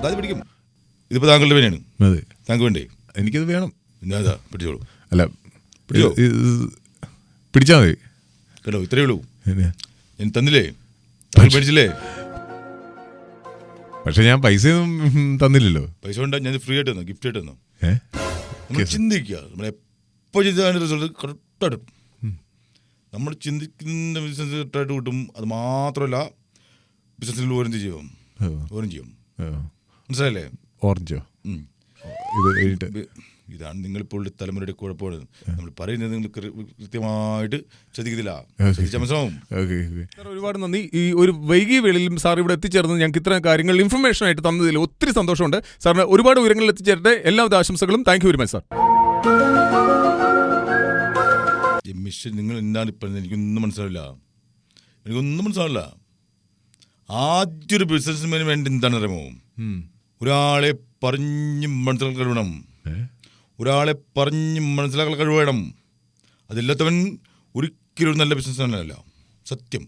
അത് പിടിക്കും. ഇതിപ്പോൾ താങ്കളുടെ പേനാണ്. അതെ, താങ്കൾക്ക് വേണ്ടേ? എനിക്കത് വേണം. ഞാതാ പിടിച്ചോളൂ. അല്ല, പിടിച്ചോ, പിടിച്ചാൽ മതി കേട്ടോ. ഇത്രയേ ഉള്ളൂ. ഞാൻ തന്നില്ലേ? താങ്കൾ മേടിച്ചില്ലേ? പക്ഷെ ഞാൻ പൈസയൊന്നും തന്നില്ലല്ലോ. പൈസ കൊണ്ട് ഞാൻ ഫ്രീ ആയിട്ട് തന്നു, ഗിഫ്റ്റ് ആയിട്ട് തന്നു. നമ്മൾ ചിന്തിക്കുക, നമ്മളെപ്പോൾ ചെയ്താൽ റിസൾട്ട് കറക്റ്റായിട്ട് നമ്മൾ ചിന്തിക്കുന്ന ബിസിനസ് കറക്റ്റായിട്ട് കിട്ടും. അത് മാത്രമല്ല ബിസിനസ്സിൽ ഓരോ ചെയ്യും. മനസ്സിലായില്ലേ? ഓറഞ്ചോ ഇതാണ് നിങ്ങളിപ്പോൾ തലമുറയുടെ കുഴപ്പമാണ്. നമ്മൾ പറയുന്നത് നിങ്ങൾ കൃത്യമായിട്ട് ശ്രദ്ധിക്കുന്നില്ല. മനസ്സിലാവും. ഒരുപാട് നന്ദി. ഈ ഒരു വൈകിയ വേളയിലും സാർ ഇവിടെ എത്തിച്ചേർന്ന് ഞങ്ങൾക്ക് ഇത്തരം കാര്യങ്ങൾ ഇൻഫർമേഷൻ ആയിട്ട് തന്നതിൽ ഒത്തിരി സന്തോഷമുണ്ട്. സാറിന് ഒരുപാട് ഉയരങ്ങളിൽ എത്തിച്ചേരട്ടെ. എല്ലാവിധ ആശംസകളും. Thank you very much sir. Mission നിങ്ങൾ എന്താണ് ഇപ്പം എനിക്കൊന്നും മനസ്സിലാവില്ല. ആദ്യൊരു ബിസിനസ്മാന് വേണ്ടി എന്താണ് അറിയാമോ? ഒരാളെ പറഞ്ഞ് മനസ്സിലാക്കാൻ കഴിയണം. അതില്ലാത്തവൻ ഒരിക്കലും ഒരു നല്ല ബിസിനസ്മാനല്ല. സത്യം.